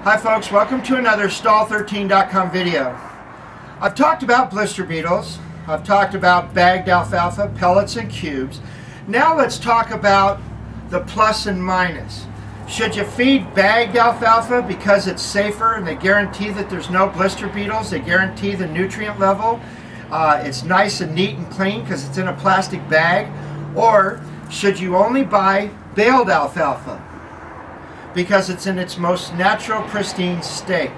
Hi folks, welcome to another Stall13.com video. I've talked about Blister Beatles, I've talked about bagged alfalfa, pellets and cubes. Now let's talk about the plus and minus. Should you feed bagged alfalfa because it's safer and they guarantee that there's no blister beetles, they guarantee the nutrient level, it's nice and neat and clean because it's in a plastic bag? Or should you only buy baled alfalfa because it's in its most natural, pristine state?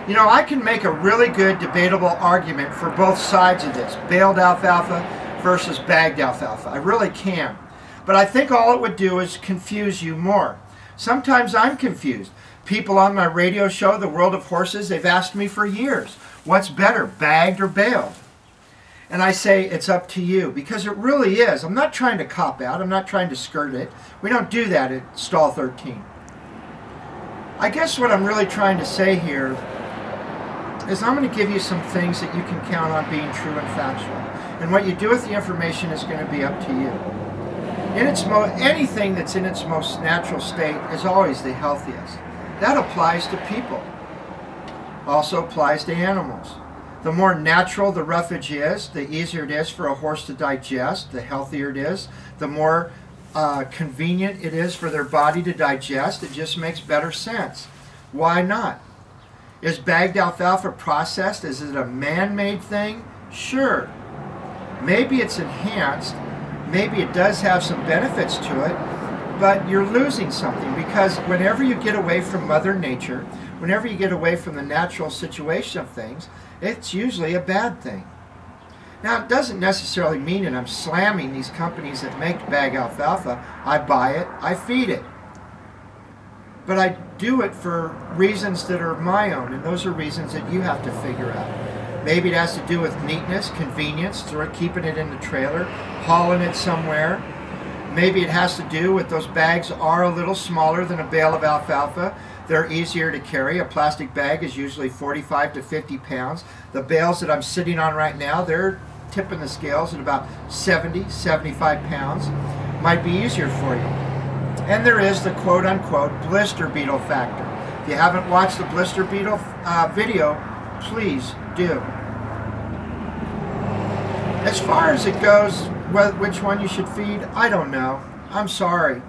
You know, I can make a really good debatable argument for both sides of this, baled alfalfa versus bagged alfalfa. I really can. But I think all it would do is confuse you more. Sometimes I'm confused. People on my radio show, The World of Horses, they've asked me for years, what's better, bagged or baled? And I say, it's up to you, because it really is. I'm not trying to cop out. I'm not trying to skirt it. We don't do that at Stall 13. I guess what I'm really trying to say here is I'm going to give you some things that you can count on being true and factual. And what you do with the information is going to be up to you. Anything that's in its most natural state is always the healthiest. That applies to people. Also applies to animals. The more natural the roughage is, the easier it is for a horse to digest, the healthier it is, the more convenient it is for their body to digest. It just makes better sense. Why not? Is bagged alfalfa processed? Is it a man-made thing? Sure. Maybe it's enhanced. Maybe it does have some benefits to it, but you're losing something, because whenever you get away from Mother Nature, whenever you get away from the natural situation of things, it's usually a bad thing. Now, it doesn't necessarily mean that I'm slamming these companies that make bag alfalfa. I buy it, I feed it. But I do it for reasons that are my own, and those are reasons that you have to figure out. Maybe it has to do with neatness, convenience, keeping it in the trailer, hauling it somewhere. Maybe it has to do with those bags are a little smaller than a bale of alfalfa. They're easier to carry. A plastic bag is usually 45 to 50 pounds. The bales that I'm sitting on right now, they're tipping the scales at about 70, 75 pounds. Might be easier for you. And there is the quote-unquote blister beetle factor. If you haven't watched the blister beetle video, please do. As far as it goes, which one you should feed, I don't know. I'm sorry.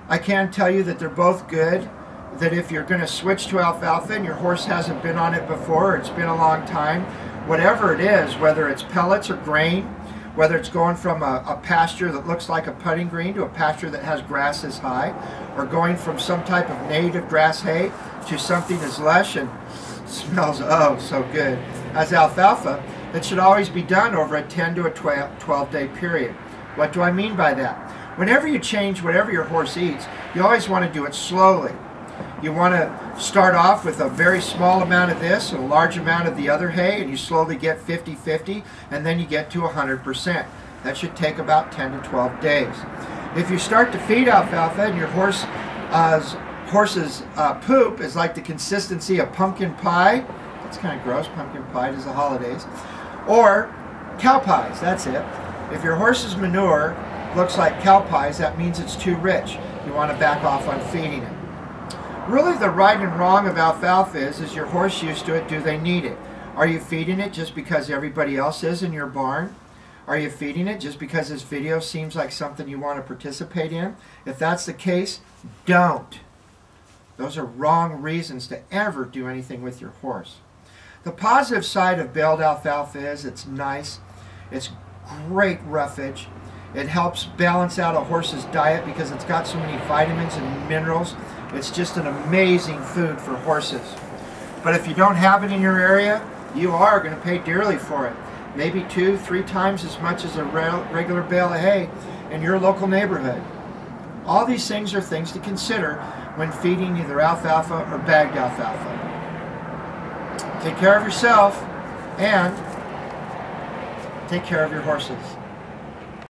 I can tell you that they're both good. That if you're going to switch to alfalfa and your horse hasn't been on it before, or it's been a long time, whatever it is, whether it's pellets or grain, whether it's going from a pasture that looks like a putting green to a pasture that has grass as high, or going from some type of native grass hay to something as lush and smells oh so good as alfalfa, it should always be done over a 10 to a 12-day period. What do I mean by that? Whenever you change whatever your horse eats, you always want to do it slowly. You want to start off with a very small amount of this and a large amount of the other hay, and you slowly get 50-50, and then you get to 100%. That should take about 10 to 12 days. If you start to feed alfalfa and your horse's poop is like the consistency of pumpkin pie, that's kind of gross, pumpkin pie, it is the holidays, or cow pies, that's it. If your horse's manure looks like cow pies, that means it's too rich. You want to back off on feeding it. Really, the right and wrong of alfalfa is your horse used to it? Do they need it? Are you feeding it just because everybody else is in your barn? Are you feeding it just because this video seems like something you want to participate in? If that's the case, don't. Those are wrong reasons to ever do anything with your horse. The positive side of baled alfalfa is it's nice, it's great roughage. It helps balance out a horse's diet because it's got so many vitamins and minerals. It's just an amazing food for horses. But if you don't have it in your area, you are going to pay dearly for it. Maybe 2-3 times as much as a regular bale of hay in your local neighborhood. All these things are things to consider when feeding either alfalfa or bagged alfalfa. Take care of yourself and take care of your horses.